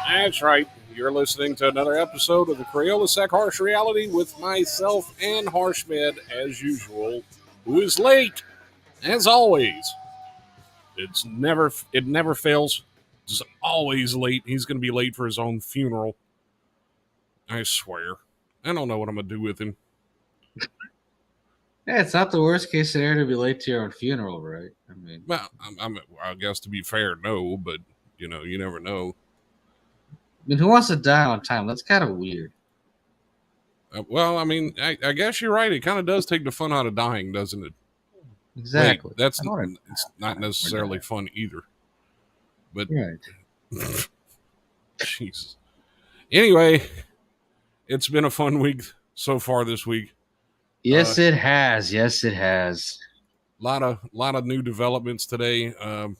That's right. You're listening to another episode of the CrayolaSec Harsh Reality with myself and Harsh Med, as usual, who is late, as always. It never fails. It's always late. He's going to be late for his own funeral. I swear. I don't know what I'm going to do with him. Yeah, it's not the worst case scenario to be late to your own funeral, right? I mean, well, I guess to be fair, no, but you never know. I mean, who wants to die on time? That's kind of weird. Well, I mean, I guess you're right. It kind of does take the fun out of dying, doesn't it? Exactly. Wait, it's not necessarily fun either. But right. Jesus. Anyway, it's been a fun week so far this week. Yes, it has. Yes, it has. Lot of new developments today. On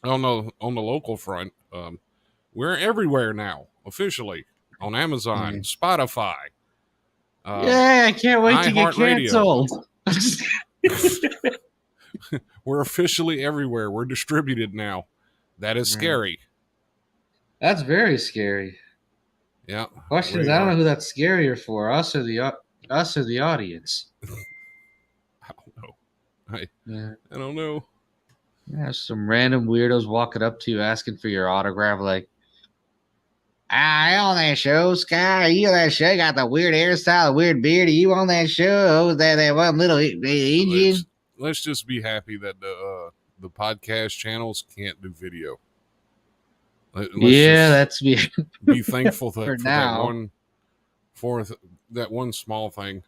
the local front, we're everywhere now officially on Amazon, Spotify. I can't wait to get canceled. We're officially everywhere. We're distributed now. That is scary. That's very scary. Yeah. Question is, I don't know who that's scarier for, us or the audience. I don't know. I don't know. Yeah, some random weirdos walking up to you asking for your autograph, like, "I on that show, Sky? Are you on that show? You got the weird hairstyle, the weird beard. Are you on that show? Was that one little Indian?" Let's just be happy that the podcast channels can't do video. That's be thankful for that one small thing.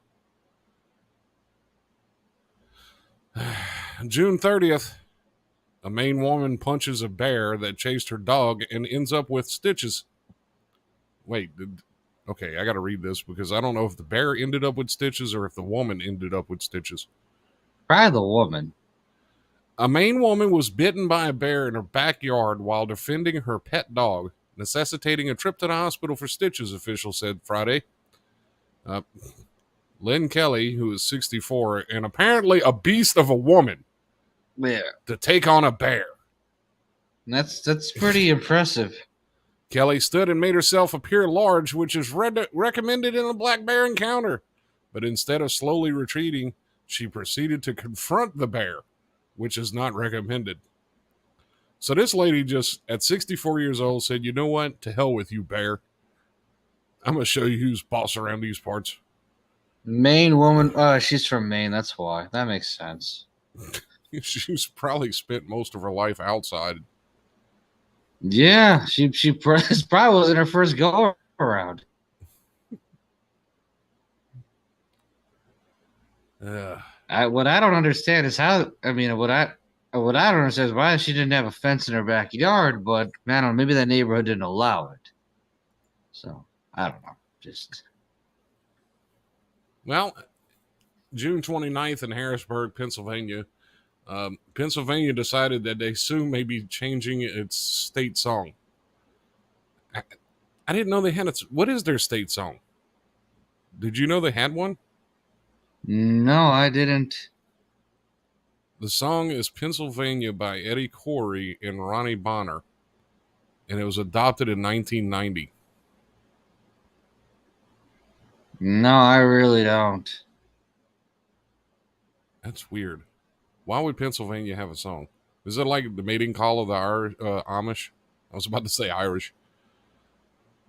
June 30th, a Maine woman punches a bear that chased her dog and ends up with stitches. Wait, okay, I got to read this because I don't know if the bear ended up with stitches or if the woman ended up with stitches. Probably the woman. A Maine woman was bitten by a bear in her backyard while defending her pet dog, necessitating a trip to the hospital for stitches, officials said Friday. Lynn Kelly, who is 64 and apparently a beast of a woman, to take on a bear. That's pretty impressive. Kelly stood and made herself appear large, which is recommended in a black bear encounter. But instead of slowly retreating, she proceeded to confront the bear, which is not recommended. So this lady just, at 64 years old, said, "You know what? To hell with you, bear. I'm going to show you who's boss around these parts." Maine woman. She's from Maine. That's why. That makes sense. She's probably spent most of her life outside. Yeah, she probably wasn't her first go around. What I don't understand is how. I mean, what I don't understand is why she didn't have a fence in her backyard. But man, maybe that neighborhood didn't allow it. So I don't know. Well, June 29th in Harrisburg, Pennsylvania. Pennsylvania decided that they soon may be changing its state song. I didn't know they had it. What is their state song? Did you know they had one? No, I didn't. The song is Pennsylvania by Eddie Corey and Ronnie Bonner, and it was adopted in 1990. No, I really don't. That's weird. Why would Pennsylvania have a song? Is it like the mating call of the Amish? I was about to say Irish.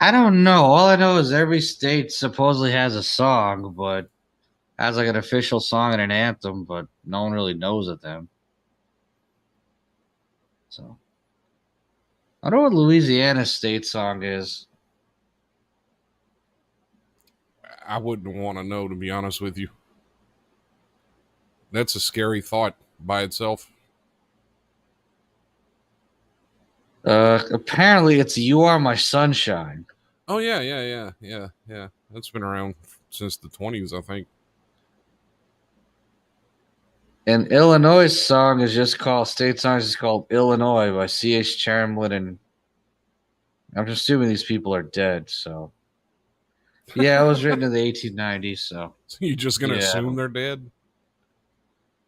I don't know. All I know is every state supposedly has a song, but has like an official song and an anthem, but no one really knows it then. So I don't know what Louisiana's state song is. I wouldn't want to know, to be honest with you. That's a scary thought by itself. Apparently it's "You Are My Sunshine." Oh, yeah. That's been around since the 20s, I think. And Illinois' song is just called, state song is called "Illinois" by CSHR, and I'm just assuming these people are dead, so. Yeah, it was written in the 1890s, so So you're just gonna yeah. assume they're dead?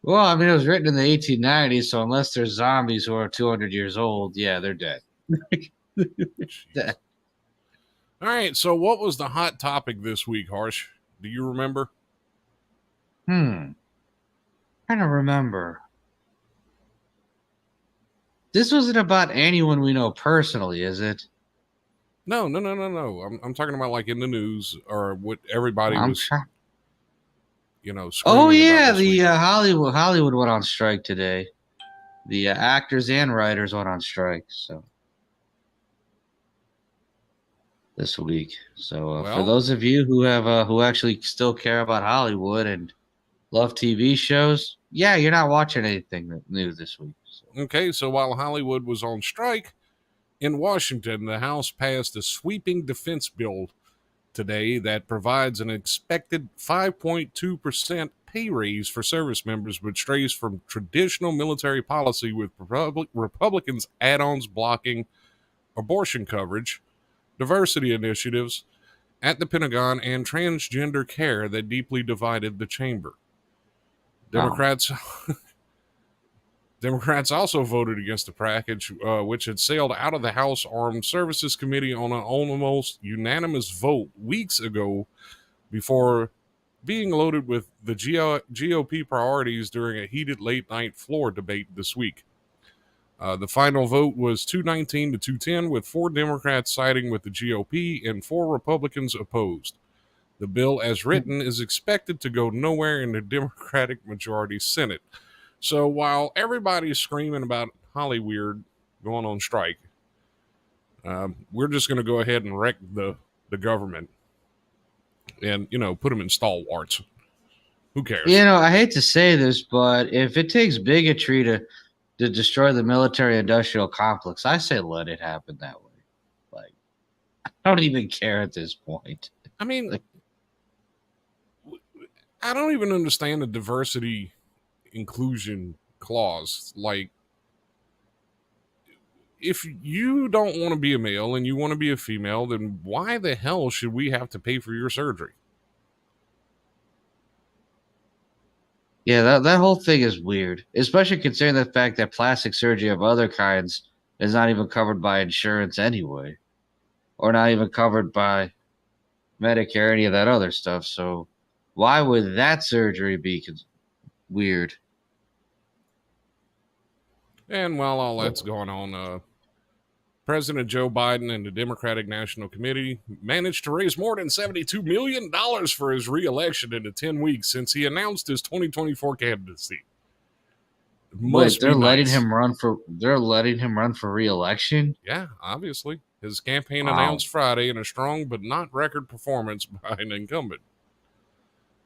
Well, I mean, it was written in the 1890s, so unless they're zombies who are 200 years old, yeah, they're dead. Jeez. All right. So what was the hot topic this week, Harsh? Do you remember? I don't remember. This wasn't about anyone we know personally, is it? No. I'm talking about like in the news or what everybody I'm was, trying. Oh screaming about yeah, this the weekend. Hollywood went on strike today. The actors and writers went on strike. So this week. So for Well, those of you who actually still care about Hollywood and love TV shows, yeah, you're not watching anything new this week. So. okay. So while Hollywood was on strike in Washington, the House passed a sweeping defense bill today that provides an expected 5.2% pay raise for service members, but strays from traditional military policy with Republicans' add-ons blocking abortion coverage, diversity initiatives at the Pentagon, and transgender care that deeply divided the chamber. Oh, Democrats Democrats also voted against the package, which had sailed out of the House Armed Services Committee on an almost unanimous vote weeks ago before being loaded with the GOP priorities during a heated late night floor debate this week. The final vote was 219 to 210, with 4 Democrats siding with the GOP and 4 Republicans opposed. The bill, as written, is expected to go nowhere in the Democratic majority Senate. So while everybody's screaming about Hollyweird going on strike, we're just going to go ahead and wreck the government and put them in stalwarts. Who cares? I hate to say this, but if it takes bigotry to destroy the military-industrial complex, I say let it happen that way. Like, I don't even care at this point. I mean, Like, I don't even understand the diversity inclusion clause. Like, if you don't want to be a male and you want to be a female, then why the hell should we have to pay for your surgery? yeah, that whole thing is weird, especially considering the fact that plastic surgery of other kinds is not even covered by insurance anyway, or not even covered by Medicare, any of that other stuff. So, why would that surgery be weird? And while all that's going on, President Joe Biden and the Democratic National Committee managed to raise more than $72 million for his reelection in the 10 weeks since he announced his 2024 candidacy. Wait, Must be nice. they're letting him run for reelection? Yeah, obviously. His campaign Wow. announced Friday in a strong but not record performance by an incumbent.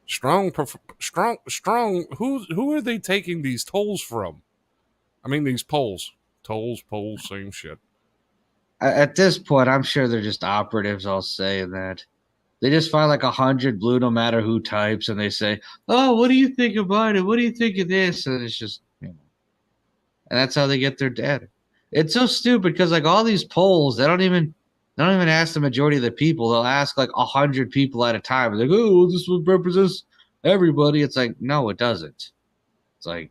Strong. Who are they taking these tolls from? I mean, these polls. Polls, same shit. At this point, I'm sure they're just operatives all saying that. They just find like 100 blue no matter who types and they say, "Oh, what do you think about it? What do you think of this?" And it's just, and that's how they get their data. It's so stupid because like all these polls, they don't even ask the majority of the people. They'll ask like 100 people at a time. They're like, "Oh, well, this represents everybody." It's like, no, it doesn't. It's like,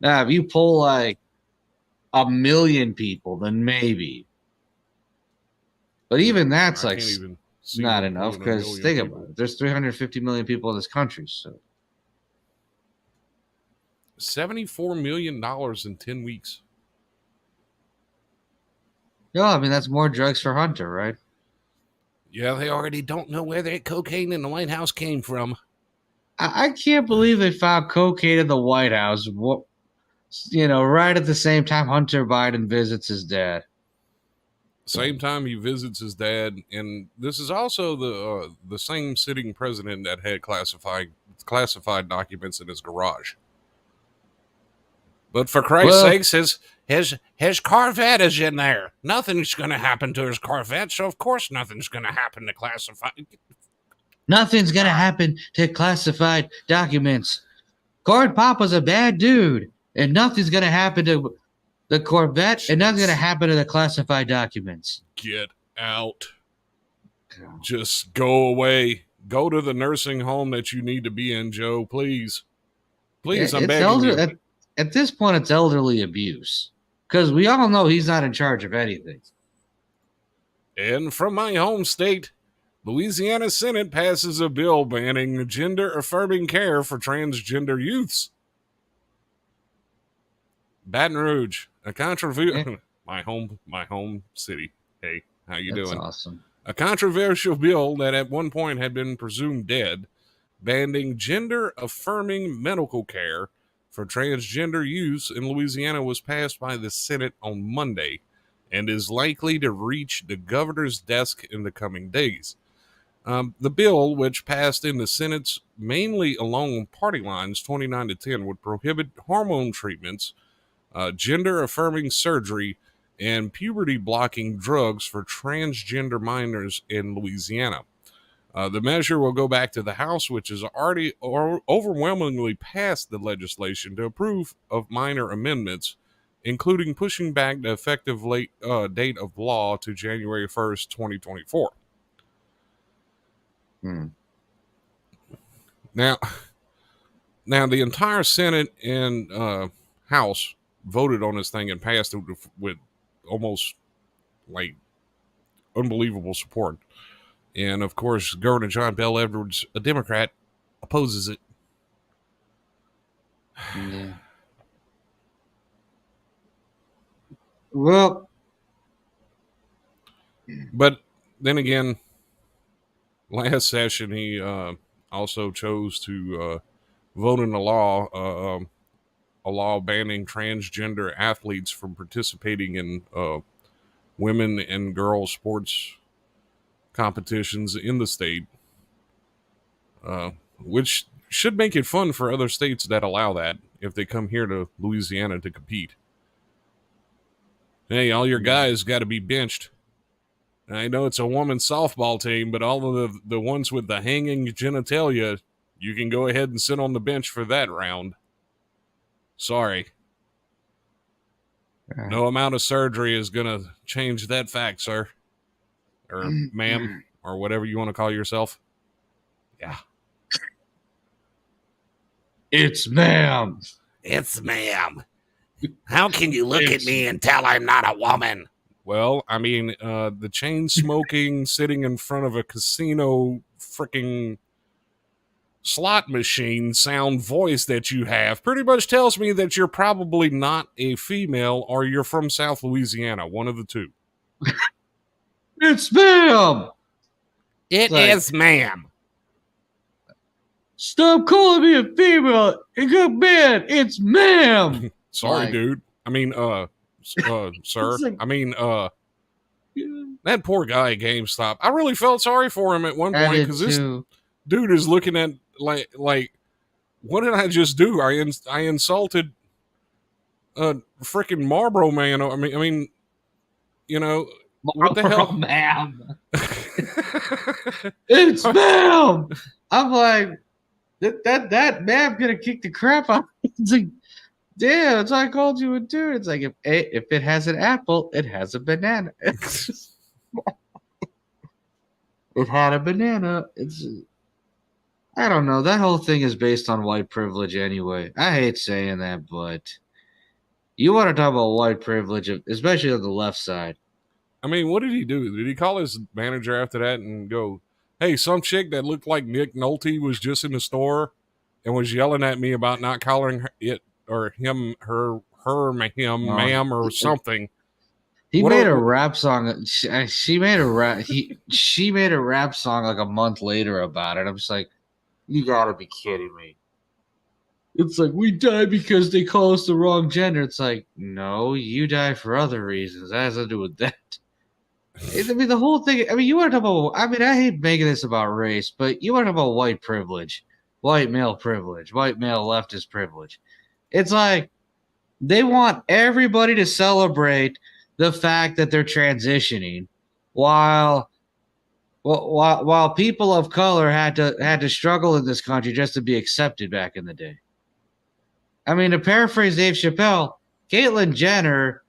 now if you poll like 1 million people, then maybe. But even that's I like can't even see not no enough more than a because million think about people. it. There's 350 million people in this country, so $74 million in 10 weeks. yeah, I mean that's more drugs for Hunter, right? Yeah, they already don't know where that cocaine in the White House came from. I can't believe they found cocaine in the White House. What, right at the same time Hunter Biden visits his dad. Same time he visits his dad, and this is also the same sitting president that had classified documents in his garage. But for Christ's Well, sakes, his Corvette is in there. Nothing's going to happen to his Corvette, so of course nothing's going to happen to classified. nothing's gonna happen to classified documents. Cord Papa's a bad dude, and nothing's gonna happen to the Corvette, and nothing's gonna happen to the classified documents. Get out. Just go away. Go to the nursing home that you need to be in, Joe. Please. Please, I'm It's begging you. at this point, it's elderly abuse. Because we all know he's not in charge of anything. And from my home state, Louisiana Senate passes a bill banning gender-affirming care for transgender youths. Baton Rouge, a controversial my home city. Hey, how you doing? Awesome. A controversial bill that at one point had been presumed dead, banning gender-affirming medical care for transgender use in Louisiana was passed by the Senate on Monday and is likely to reach the governor's desk in the coming days. The bill, which passed in the Senate mainly along party lines 29-10, would prohibit hormone treatments, gender-affirming surgery, and puberty-blocking drugs for transgender minors in Louisiana. The measure will go back to the House, which has already overwhelmingly passed the legislation to approve of minor amendments, including pushing back the effective date of law to January 1st, 2024. Now, the entire Senate and House voted on this thing and passed it with almost like unbelievable support. And of course, Governor John Bel Edwards, a Democrat, opposes it. Yeah. Well, but then again, last session he also chose to vote in a law banning transgender athletes from participating in women and girls sports competitions in the state, which should make it fun for other states that allow that if they come here to Louisiana to compete. Hey, all your guys got to be benched. I know it's a women's softball team, but all of the ones with the hanging genitalia, you can go ahead and sit on the bench for that round. Sorry. No amount of surgery is going to change that fact, sir. Or ma'am, or whatever you want to call yourself. Yeah. It's ma'am. It's ma'am. How can you look at me and tell I'm not a woman? Well, I mean, the chain smoking, sitting in front of a casino freaking slot machine sound voice that you have pretty much tells me that you're probably not a female or you're from South Louisiana. One of the two. It's ma'am. It is ma'am. Stop calling me a female. It's a man. It's ma'am. Sorry, dude. I mean, sir. I mean, that poor guy at GameStop. I really felt sorry for him at one point because this dude is looking at like, what did I just do? I insulted a freaking Marlboro man. I mean, you know, what the hell, ma'am? It's ma'am. I'm like, that ma'am gonna kick the crap out. It's like, damn, that's what I called you a dude. It's like, if it has an apple, it has a banana. It had a banana. I don't know. That whole thing is based on white privilege anyway. I hate saying that, but you want to talk about white privilege, especially on the left side. I mean, what did he do? Did he call his manager after that and go, hey, some chick that looked like Nick Nolte was just in the store and was yelling at me about not calling it or him, her, him, ma'am, or something. He made a rap song. She made a rap. She made a rap song like a month later about it. I'm just like, you gotta be kidding me. It's like, we die because they call us the wrong gender. It's like, no, you die for other reasons. That has to do with that. I mean, the whole thing. I mean, you want to talk about. I mean, I hate making this about race, but you want to talk about white privilege, white male privilege, white male leftist privilege. It's like they want everybody to celebrate the fact that they're transitioning, while people of color had to struggle in this country just to be accepted back in the day. I mean, to paraphrase Dave Chappelle, Caitlyn Jenner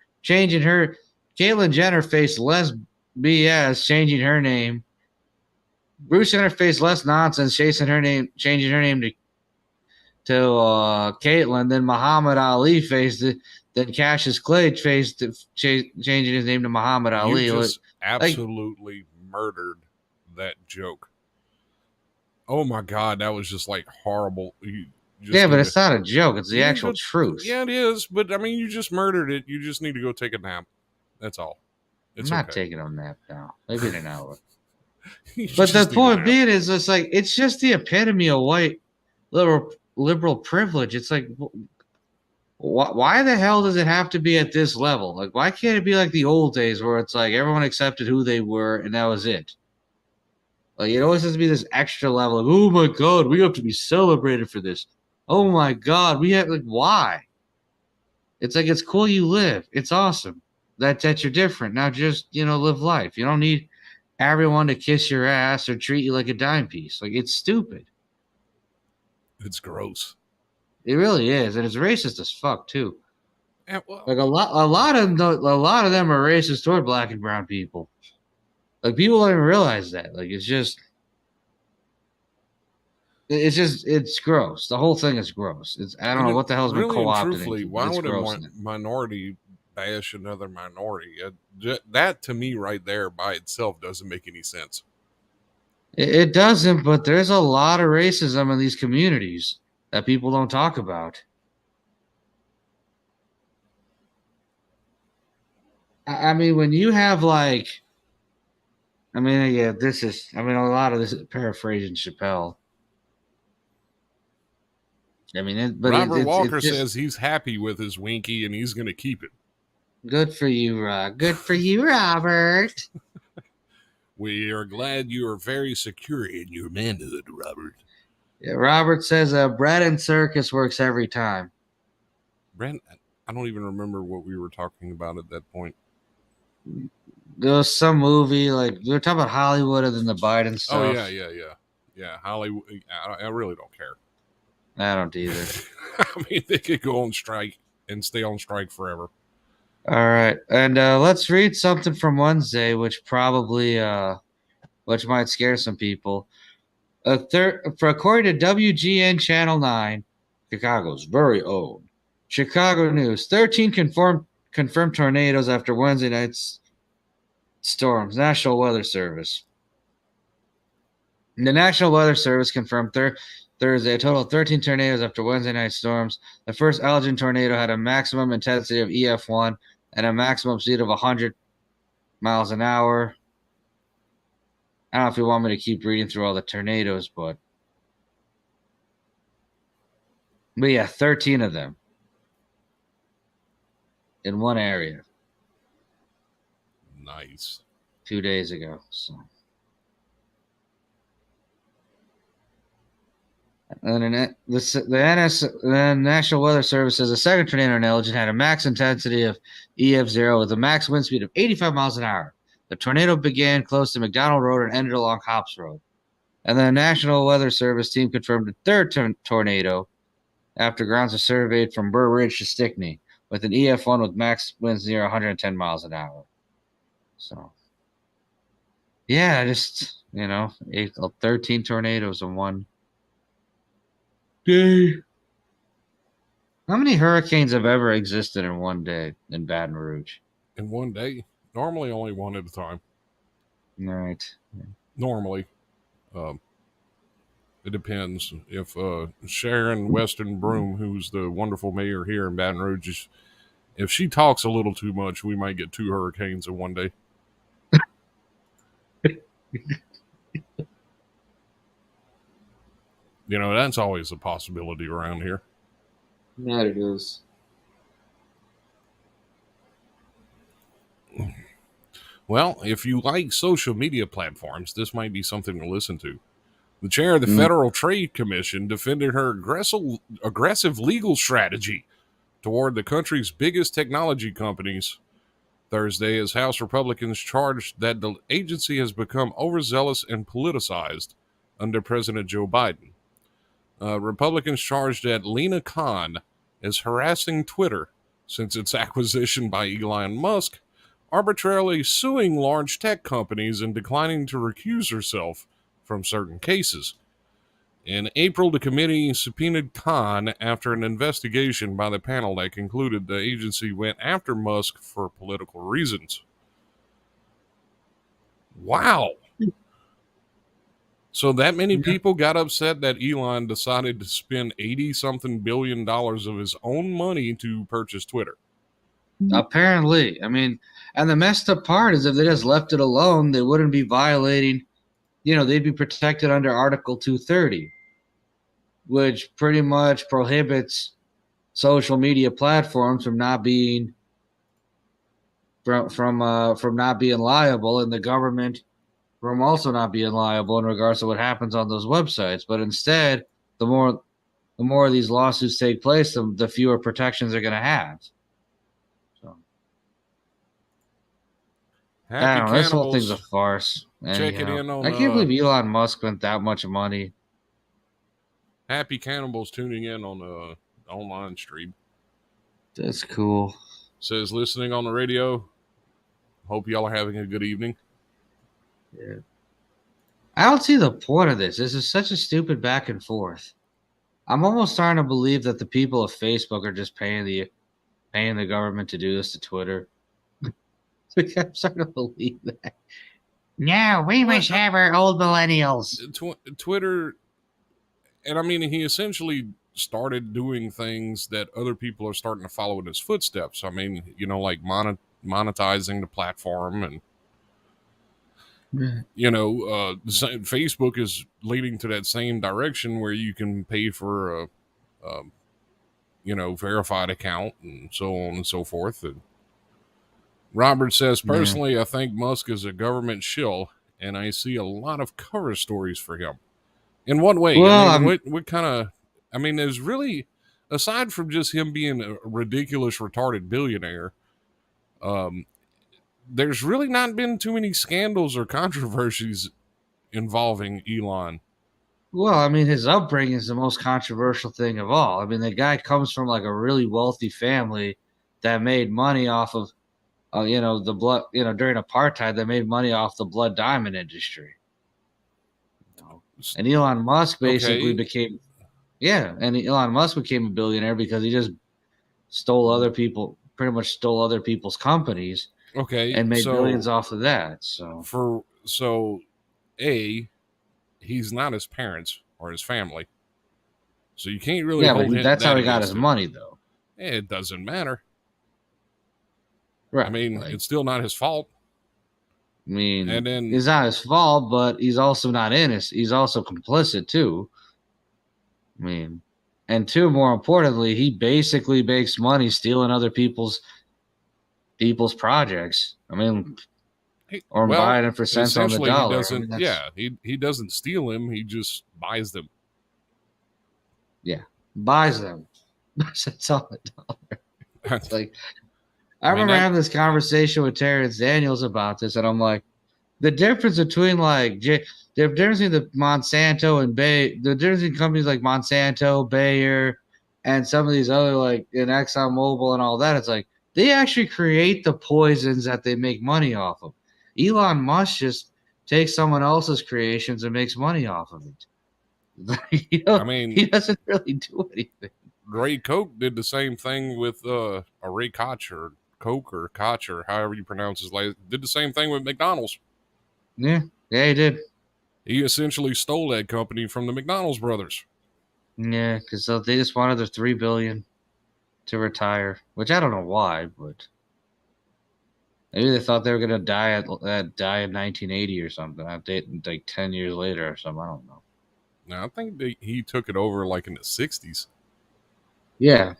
faced less BS changing her name Bruce Jenner faced less nonsense, changing her name to Caitlyn. Then Muhammad Ali faced it. Then Cassius Clay faced changing his name to Muhammad You Ali. just Like, absolutely murdered that joke. Oh my God, that was just like horrible. You just yeah, but need it's not a joke. It's you the need to actual go, truth. yeah, it is. But I mean, you just murdered it. You just need to go take a nap. That's all. I'm It's not okay. taking a nap now. Maybe in an hour. You But the just need a point nap. being is, it's like it's just the epitome of white liberal privilege. It's like, why the hell does it have to be at this level? Like, why can't it be like the old days where it's like everyone accepted who they were and that was it? Like, it always has to be this extra level of, oh my God, we have to be celebrated for this. Oh my God, we have, like, why? It's like, it's cool you live. It's awesome that you're different. Now just, live life. You don't need everyone to kiss your ass or treat you like a dime piece. Like, it's stupid. It's gross. It really is. And it's racist as fuck too. And, well, Like, a lot of them are racist toward black and brown people. Like, people don't even realize that. Like, it's gross. The whole thing is gross. I don't know what the hell's been really and co-opted truthfully, into, but why it's would a gross. minority bash another minority? That to me, right there by itself, doesn't make any sense. It doesn't, but there's a lot of racism in these communities that people don't talk about. I mean, when you have like, I mean, yeah, a lot of this is paraphrasing Chappelle. I mean, Robert Walker it's just says he's happy with his Winky and he's going to keep it. good for you, Good for you, Robert. We are glad you are very secure in your manhood, Robert. Yeah, Robert says bread and circus works every time. Brent, I don't even remember what we were talking about at that point. There was some movie, like, we were talking about Hollywood and then the Biden Oh, stuff. yeah. Hollywood. I really don't care. I don't either. I mean, they could go on strike and stay on strike forever. All right, and let's read something from Wednesday, which might scare some people. According to WGN Channel 9, Chicago's very own Chicago News, 13 confirmed tornadoes after Wednesday night's storms. National Weather Service. The National Weather Service confirmed Thursday a total of 13 tornadoes after Wednesday night storms. The first Elgin tornado had a maximum intensity of EF1 and a maximum speed of 100 miles an hour. I don't know if you want me to keep reading through all the tornadoes, but yeah, 13 of them in one area. Nice. 2 days ago. So, and then the National Weather Service says the second tornado in Elgin had a max intensity of EF0 with a max wind speed of 85 miles an hour. The tornado began close to McDonald Road and ended along Hops Road. And the National Weather Service team confirmed a third tornado after grounds were surveyed from Burr Ridge to Stickney with an EF1 with max winds near 110 miles an hour. So, yeah, just, 13 tornadoes in one day. How many hurricanes have ever existed in one day in Baton Rouge? In one day? Normally only one at a time. Right. Normally. It depends. If Sharon Weston Broom, who's the wonderful mayor here in Baton Rouge, if she talks a little too much, we might get 2 hurricanes in one day. That's always a possibility around here. That it is. Well, if you like social media platforms, this might be something to listen to. The chair of the Federal Trade Commission defended her aggressive legal strategy toward the country's biggest technology companies Thursday as House Republicans charged that the agency has become overzealous and politicized under President Joe Biden. Republicans charged that Lena Khan is harassing Twitter since its acquisition by Elon Musk, arbitrarily suing large tech companies and declining to recuse herself from certain cases. In April, the committee subpoenaed Khan after an investigation by the panel that concluded the agency went after Musk for political reasons. Wow. So that many people got upset that Elon decided to spend 80-something billion dollars of his own money to purchase Twitter. Apparently. I mean, and the messed up part is if they just left it alone, they wouldn't be violating, they'd be protected under Article 230, which pretty much prohibits social media platforms from not being from not being liable, and the government from also not being liable in regards to what happens on those websites. But instead, the more of these lawsuits take place, the fewer protections they're going to have. So, I don't know. This whole thing's a farce. Checking in on. I can't believe Elon Musk spent that much money. Happy Cannibals tuning in on the online stream. That's cool. Says listening on the radio. Hope y'all are having a good evening. Yeah. I don't see the point of this. This is such a stupid back and forth. I'm almost starting to believe that the people of Facebook are just paying the government to do this to Twitter. I'm starting to believe that. No, we must have our old millennials. Twitter, and I mean, he essentially started doing things that other people are starting to follow in his footsteps. I mean, like monetizing the platform, and Facebook is leading to that same direction where you can pay for a verified account and so on and so forth. And Robert says, personally, I think Musk is a government shill, and I see a lot of cover stories for him. In what way? Well, what kind of... I mean, there's really, aside from just him being a ridiculous, retarded billionaire, there's really not been too many scandals or controversies involving Elon. Well, I mean, his upbringing is the most controversial thing of all. I mean, the guy comes from like a really wealthy family that made money off of, the blood, during apartheid, they made money off the blood diamond industry. And Elon Musk basically became a billionaire because he just pretty much stole other people's companies. Okay. And made billions off of that. So he's not his parents or his family. So you can't really hold him. That's how he got his money, though. It doesn't matter. Right. I mean, it's still not his fault. I mean, and then it's not his fault, but he's also not innocent. He's also complicit, too. I mean, and two, more importantly, he basically makes money stealing other people's projects. I mean, buying them for cents on the dollar. He doesn't steal them. He just buys them. Yeah, buys them. Cents on the dollar. It's like, I remember having this conversation with Terrence Daniels about this, and I'm like, the difference between the difference between the Monsanto and the difference in companies like Monsanto, Bayer, and some of these other in ExxonMobil and all that, it's like, they actually create the poisons that they make money off of. Elon Musk just takes someone else's creations and makes money off of it. He doesn't really do anything. Ray Koch did the same thing with Ray Koch or Koch or Koch or however you pronounce his last. Did the same thing with McDonald's. Yeah, he did. He essentially stole that company from the McDonald's brothers. Yeah, because they just wanted their $3 billion to retire, which I don't know why, but maybe they thought they were gonna die in 1980 or something. I did like 10 years later or something. I don't know. No, I think he took it over in the 60s. Yeah,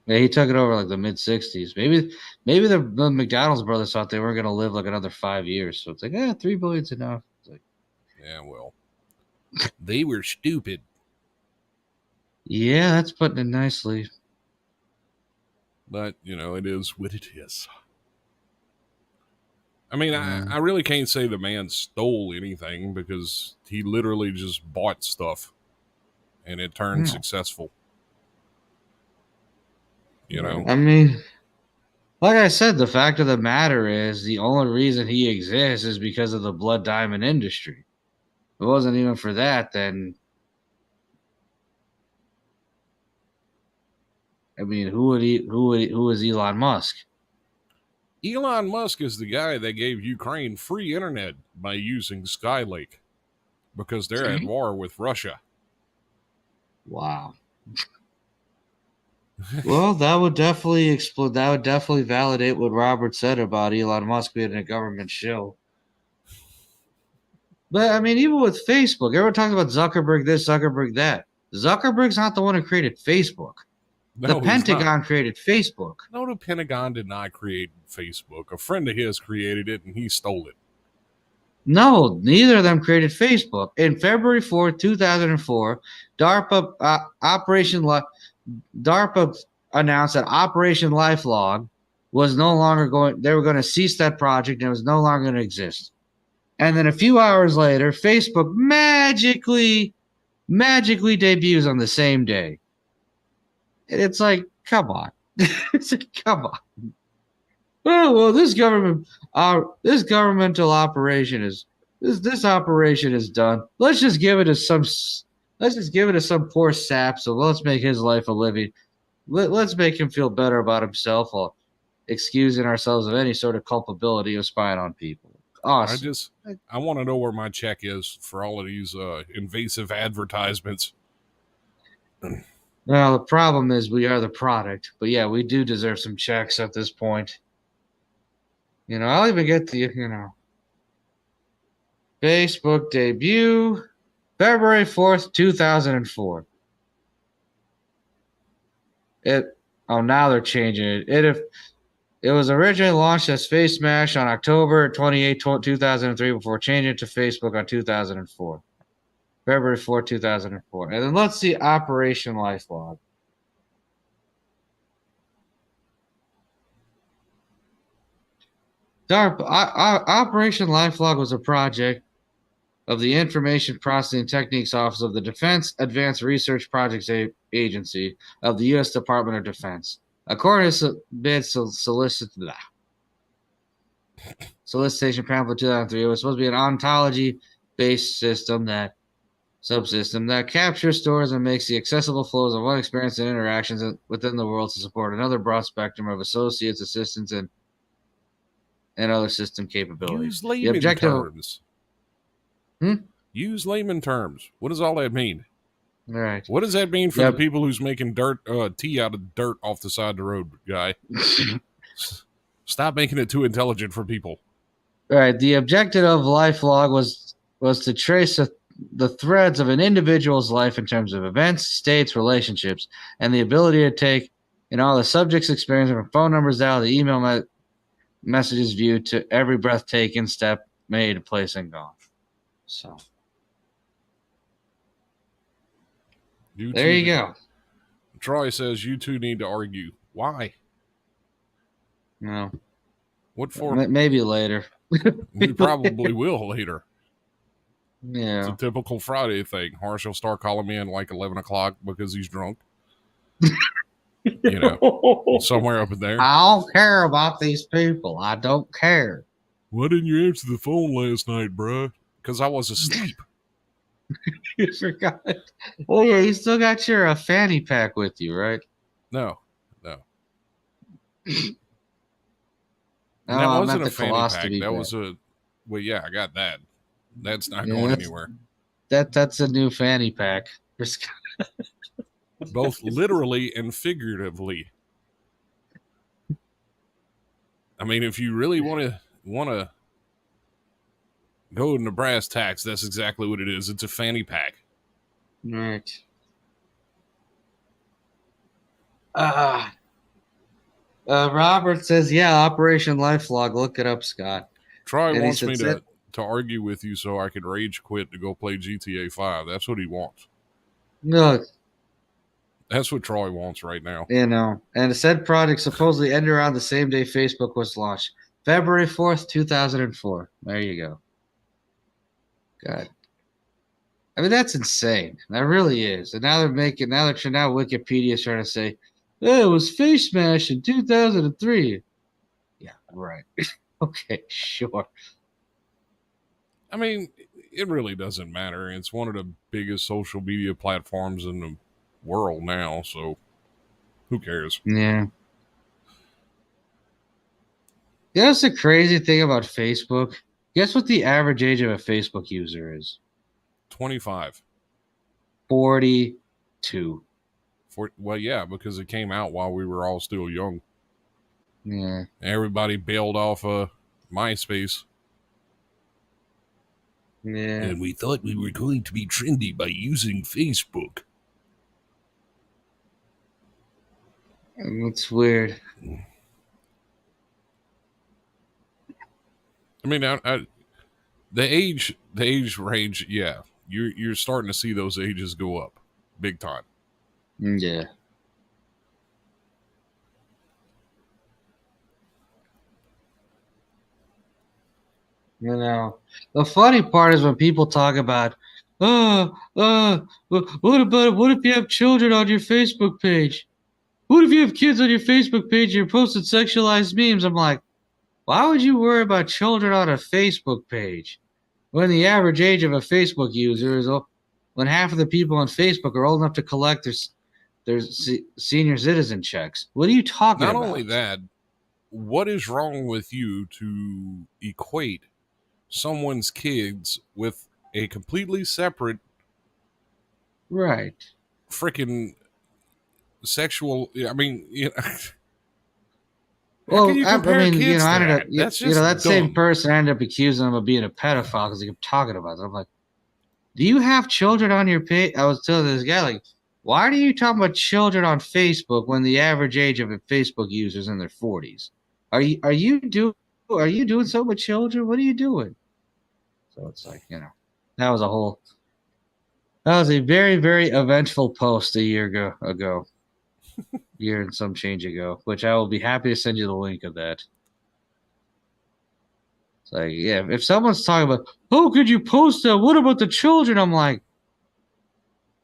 he took it over the mid 60s. Maybe the McDonald's brothers thought they weren't gonna live another 5 years, so it's like, $3 billion's enough. It's like, yeah, well, they were stupid. Yeah, that's putting it nicely. But, it is what it is. I mean, I really can't say the man stole anything because he literally just bought stuff and it turned successful. I mean, like I said, the fact of the matter is the only reason he exists is because of the blood diamond industry. it wasn't even for that, then I mean, who is Elon Musk? Elon Musk is the guy that gave Ukraine free internet by using Skylake because they're at war with Russia. Wow. Well, that would definitely explode. That would definitely validate what Robert said about Elon Musk being a government shill. But I mean, even with Facebook, everyone talks about Zuckerberg this, Zuckerberg that. Zuckerberg's not the one who created Facebook. The No, he's not. Pentagon created Facebook. No, the Pentagon did not create Facebook. A friend of his created it and he stole it. No, neither of them created Facebook. In February 4th, 2004, DARPA announced that Operation Lifelog was no longer going. They were going to cease that project and it was no longer going to exist. And then a few hours later, Facebook magically debuts on the same day. And it's like, come on. It's like, come on. Oh well, this governmental operation is this operation is done. Let's just give it to some poor sap. So let's make his life a living. Let's make him feel better about himself while excusing ourselves of any sort of culpability of spying on people. Awesome. I want to know where my check is for all of these invasive advertisements. Well, the problem is we are the product, but yeah, we do deserve some checks at this point. I'll even get the, Facebook debut, February 4th, 2004. Now they're changing it. It was originally launched as Face Smash on October 28, 2003 before changing it to Facebook on 2004. February 4th, 2004. And then let's see Operation Lifelog. Operation Lifelog was a project of the Information Processing Techniques Office of the Defense Advanced Research Projects Agency of the U.S. Department of Defense. According to bid solicitation pamphlet 2003, it was supposed to be an ontology-based subsystem that captures, stores, and makes the accessible flows of one experience and interactions within the world to support another broad spectrum of associates, assistants, and other system capabilities. Use layman terms. Use layman terms. What does all that mean? All right. What does that mean for the people who's making tea out of dirt off the side of the road, guy? Stop making it too intelligent for people. All right. The objective of LifeLog was to trace the threads of an individual's life in terms of events, states, relationships, and the ability to take all the subject's experience from phone numbers down, the email messages viewed to every breath taken, step made, place, and gone. So there you go. Troy says you two need to argue. Why? No. What for? Maybe later. We probably will later. Yeah. It's a typical Friday thing. Harsh will start calling me in like 11 o'clock because he's drunk. Somewhere up in there. I don't care about these people. I don't care. Why didn't you answer the phone last night, bruh? Because I was asleep. You forgot. Oh, yeah, you still got your fanny pack with you, right? No. That wasn't a fanny pack. That was a... Well, yeah, I got that. That's not going anywhere. That's a new fanny pack. Both literally and figuratively. I mean, if you really want to go into brass tacks, that's exactly what it is. It's a fanny pack. Right. Robert says, yeah, Operation Lifelog. Look it up, Scott. Troy wants me to argue with you so I could rage quit to go play GTA 5. That's what he wants. No. That's what Troy wants right now. And the said project supposedly ended around the same day Facebook was launched. February 4th, 2004. There you go. God. I mean, that's insane. That really is. And now Wikipedia's trying to say, oh, it was Face Smash in 2003. Yeah, right. Okay, sure. I mean, it really doesn't matter. It's one of the biggest social media platforms in the world now, so who cares? Yeah. That's the crazy thing about Facebook. Guess what the average age of a Facebook user is? 25. 42. Well, yeah, because it came out while we were all still young. Yeah. Everybody bailed off MySpace. Yeah. And we thought we were going to be trendy by using Facebook. It's weird. I mean, the age range, yeah, you're starting to see those ages go up, big time. Yeah. You know, the funny part is when people talk about, what if you have children on your Facebook page? What if you have kids on your Facebook page and you're posting sexualized memes? I'm like, why would you worry about children on a Facebook page when the average age of a Facebook user is when half of the people on Facebook are old enough to collect their senior citizen checks? What are you talking Not only about? that, what is wrong with you to equate someone's kids with a completely separate Right. freaking sexual? I mean, how can Well, you I compare mean, kids I to ended up, that? That's that just same dumb. person ended up accusing him of being a pedophile because he kept talking about it. I'm like, do you have children on your page? I was telling this guy, like, why are you talking about children on Facebook when the average age of a Facebook user is in their 40s? Are you doing something with children? What are you doing? So it's like, that was a whole that was a very, very eventful post a year and some change ago, which I will be happy to send you the link of that. It's like, yeah, if someone's talking about, oh, could you post that? What about the children? I'm like,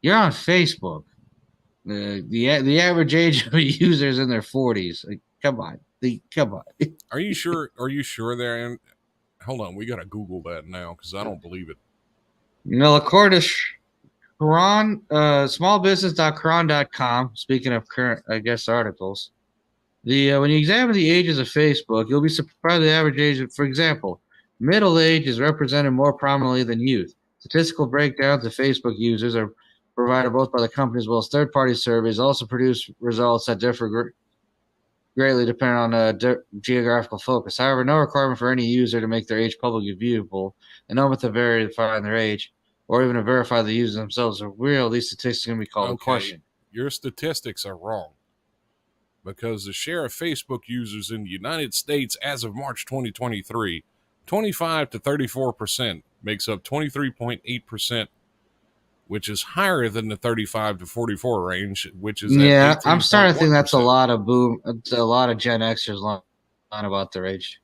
you're on Facebook. The average age of a user is in their 40s. Like, come on, come on. Are you sure? Are you sure there? And hold on, we gotta Google that now because I don't believe it. According to smallbusiness.cron.com, speaking of current, I guess, articles, when you examine the ages of Facebook, you'll be surprised at the average age. For example, middle age is represented more prominently than youth. Statistical breakdowns of Facebook users are provided both by the company as well as third-party surveys. Also produce results that differ greatly depending on geographical focus. However, no requirement for any user to make their age publicly viewable, and no method to verify their age, or even to verify the users themselves are real. These statistics can be called in Okay, question. your statistics are wrong because the share of Facebook users in the United States as of March 2023, 25 to 34% makes up 23.8%, which is higher than the 35 to 44 range, which is at Yeah, I'm starting to think that's a 18.1%. lot of it's a lot of Gen Xers lying about their age.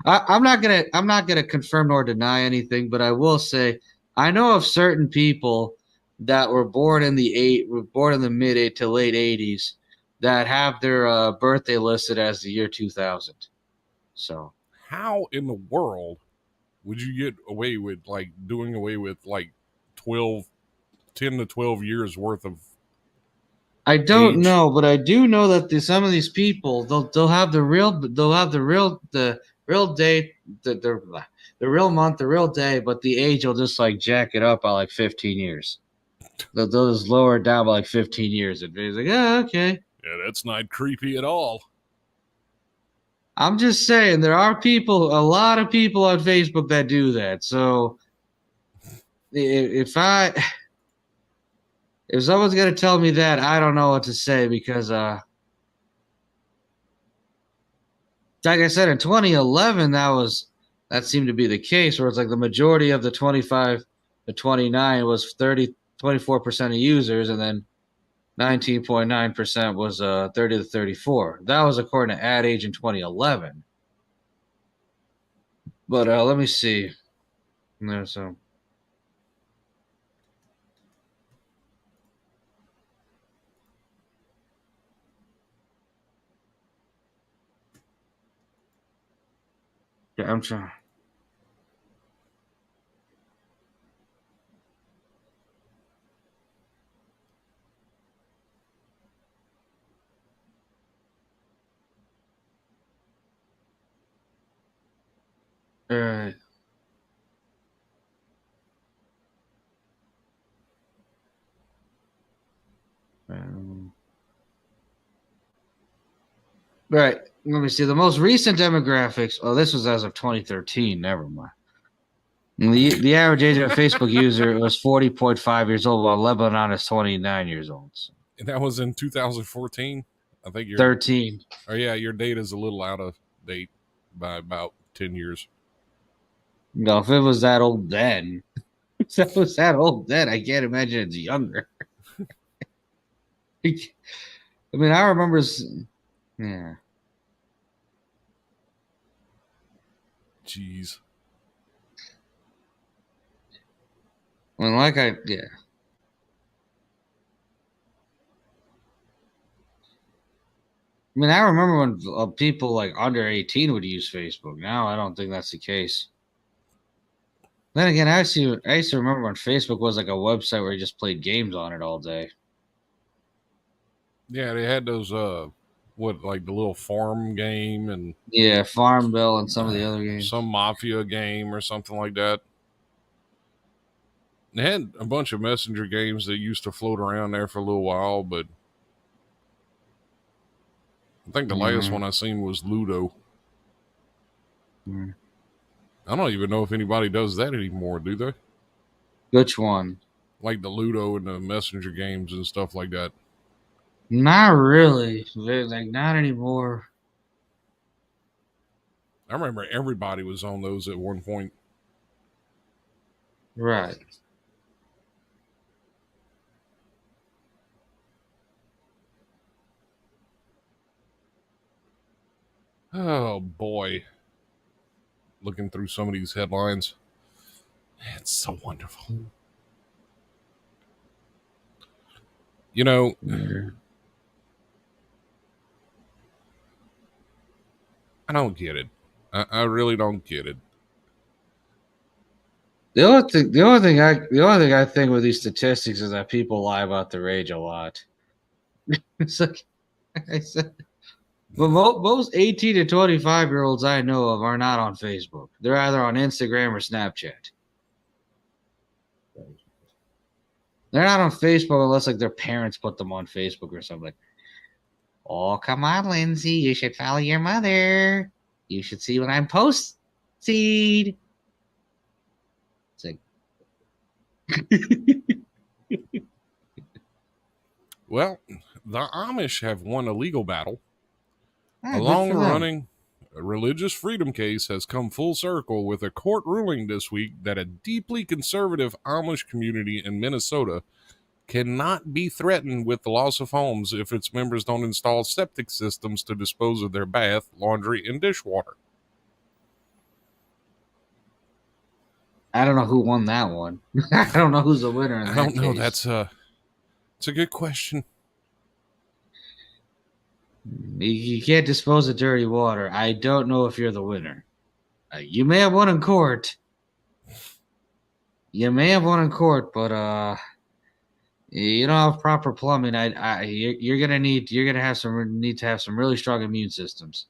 I'm not gonna confirm nor deny anything, but I will say I know of certain people that were born in the mid eight to late 80s that have their birthday listed as the year 2000. So How in the world would you get away with like doing away with like 12, 10 to 12 years worth of I don't age? know, but I do know that some of these people they'll have the real date the real month the real day, but the age will just like jack it up by like 15 years. They'll just lower it down by like 15 years. And it's like, oh, okay. Yeah, that's not creepy at all. I'm just saying there are a lot of people on Facebook that do that. So if I if someone's gonna tell me that, I don't know what to say because like I said, in 2011, that seemed to be the case, where it's like the majority of the 25 to 29 was 24% of users, and then 19.9% was 30 to 34. That was according to Ad Age in 2011. But let me see. There's some. Yeah, I'm trying. All right. Right. Let me see. The most recent demographics. Oh, this was as of 2013. Never mind. The average age of a Facebook user was 40.5 years old, while Lebanon is 29 years old. So. And that was in 2014. I think 13. Oh yeah, your data is a little out of date by about 10 years. No, if it was that old then, if that was that old then, I can't imagine it's younger. I mean, I remember. Yeah. Jeez. I mean, yeah. I mean, I remember when people like under 18 would use Facebook. Now I don't think that's the case. Then again, I used to remember when Facebook was like a website where you just played games on it all day. Yeah, they had those like the little farm game and Yeah, Farmville and some of the other games. some mafia game or something like that. They had a bunch of messenger games that used to float around there for a little while, but I think the last one I seen was Ludo. I don't even know if anybody does that anymore, do they? Which one? Like the Ludo and the messenger games and stuff like that. Not really. Like not anymore. I remember everybody was on those at one point. Right. Oh boy. Looking through some of these headlines. It's so wonderful. You know, I don't get it. I really don't get it. The only thing I think with these statistics is that people lie about their age a lot. It's like I said, but most 18 to 25-year-olds I know of are not on Facebook. They're either on Instagram or Snapchat. They're not on Facebook unless like their parents put them on Facebook or something. Oh, come on, Lindsay. You should follow your mother. You should see what I'm posting. It's like Well, the Amish have won a legal battle. A good for them. long-running religious freedom case has come full circle with a court ruling this week that a deeply conservative Amish community in Minnesota cannot be threatened with the loss of homes if its members don't install septic systems to dispose of their bath, laundry, and dishwater. I don't know who won that one. I don't know who's the winner in that I don't know. case. It's a good question. You can't dispose of dirty water. I don't know if you're the winner. You may have won in court. You may have won in court, but you don't have proper plumbing. You're gonna need to have some really strong immune systems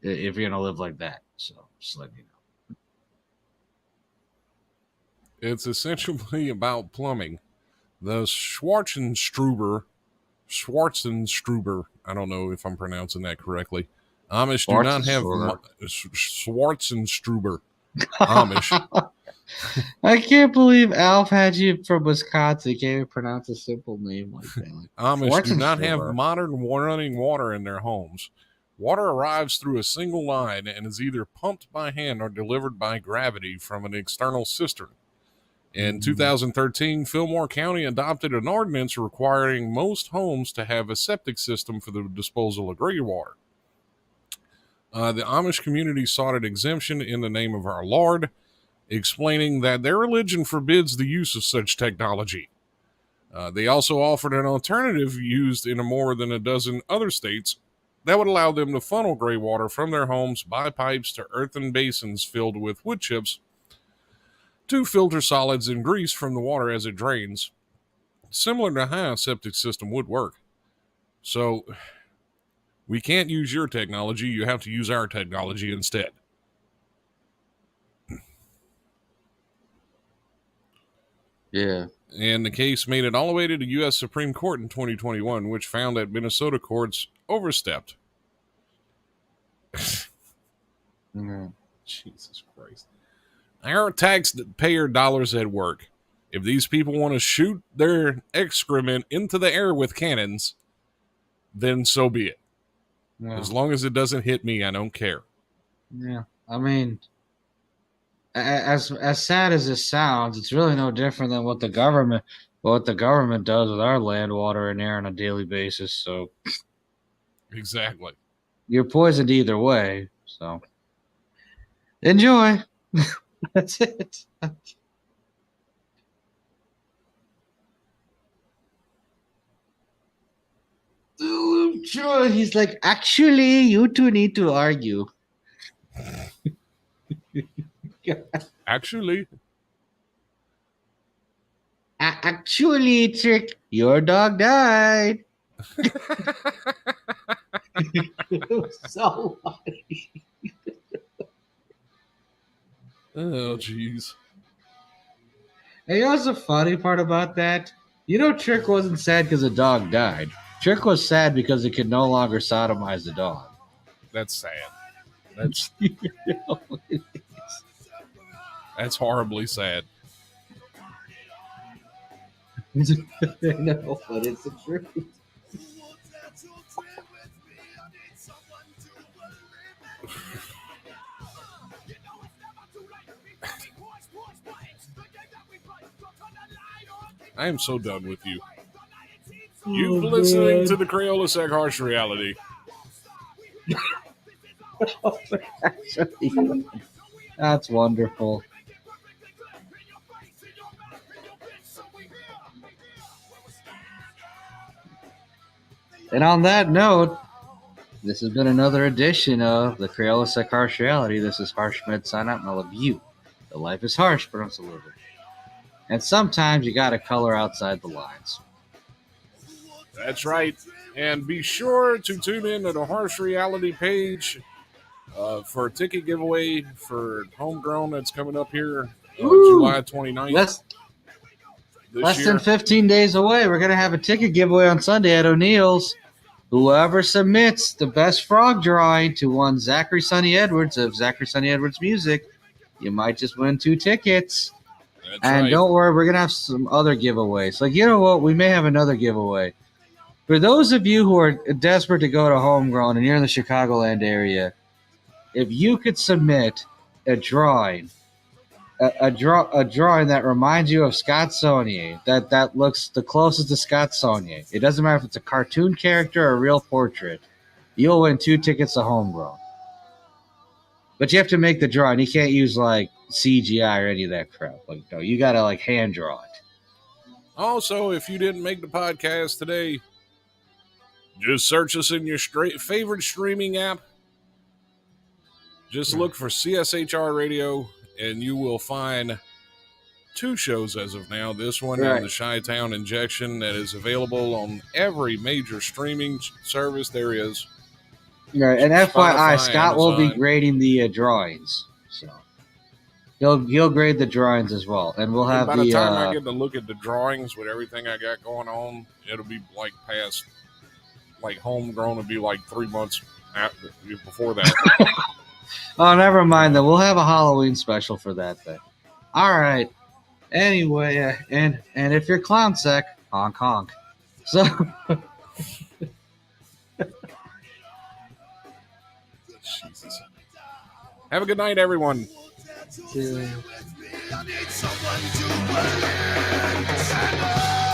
if you're gonna live like that. So just let me know. It's essentially about plumbing. The Schwarzenstruber, I don't know if I'm pronouncing that correctly. Amish do not have Schwarzenstruber. Amish. I can't believe Alf had you from Wisconsin. Can't even pronounce a simple name like that. Amish do not have modern running water in their homes. Water arrives through a single line and is either pumped by hand or delivered by gravity from an external cistern. In 2013, Fillmore County adopted an ordinance requiring most homes to have a septic system for the disposal of gray water. The Amish community sought an exemption in the name of our Lord, explaining that their religion forbids the use of such technology. They also offered an alternative used in more than a dozen other states that would allow them to funnel gray water from their homes by pipes to earthen basins filled with wood chips to filter solids and grease from the water as it drains, similar to how a septic system would work. So, we can't use your technology, you have to use our technology instead. Yeah. And the case made it all the way to the U.S. Supreme Court in 2021, which found that Minnesota courts overstepped. Jesus Christ. Our taxpayer dollars at work. If these people want to shoot their excrement into the air with cannons, then so be it. Yeah. As long as it doesn't hit me, I don't care. Yeah. I mean, as sad as this sounds, it's really no different than what the government does with our land, water, and air on a daily basis. So Exactly. you're poisoned either way. So enjoy. That's it. Sure. He's like, actually, you two need to argue. Actually, Actually, Trick, your dog died. It was so funny. oh, jeez. And you know what's the funny part about that? You know, Trick wasn't sad because the dog died. Trick was sad because he could no longer sodomize the dog. That's sad. That's horribly sad. I know, but it's the truth. I am so done with you. You've been listening to the CrayolaSec Harsh Reality. That's wonderful. And on that note, this has been another edition of the CrayolaSec Harsh Reality. This is Harsh Med sign out, and I love you. The life is harsh, but it's a little bit. And sometimes you gotta color outside the lines. That's right. And be sure to tune in to the Harsh Reality page for a ticket giveaway for Homegrown that's coming up here July 29th. Less than 15 days away. We're going to have a ticket giveaway on Sunday at O'Neill's. Whoever submits the best frog drawing to one Zachary Sonny Edwards of Zachary Sonny Edwards Music, you might just win 2 tickets. That's and right. Don't worry, we're going to have some other giveaways. Like, you know what? We may have another giveaway. For those of you who are desperate to go to Homegrown and you're in the Chicagoland area, if you could submit a drawing, a drawing that reminds you of Scott Sonnier, that looks the closest to Scott Sonnier. It doesn't matter if it's a cartoon character or a real portrait. You'll win 2 tickets to Homegrown. But you have to make the drawing. You can't use like CGI or any of that crap. Like, no, you gotta like hand draw it. Also, if you didn't make the podcast today, just search us in your favorite streaming app. Just look for CSHR Radio, and you will find 2 shows as of now. This one and the Chi-Town Injection that is available on every major streaming service there is. Right, and Spotify, FYI, Scott will be Amazon. grading the drawings, so he'll grade the drawings as well, and we'll have by the time I get to look at the drawings with everything I got going on, it'll be like past, like Homegrown will be like 3 months before that. Oh, never mind. Then we'll have a Halloween special for that then. All right. Anyway, and if you're ClownSec, honk honk. So. Jesus. Have a good night, everyone. Yeah. I need someone to believe.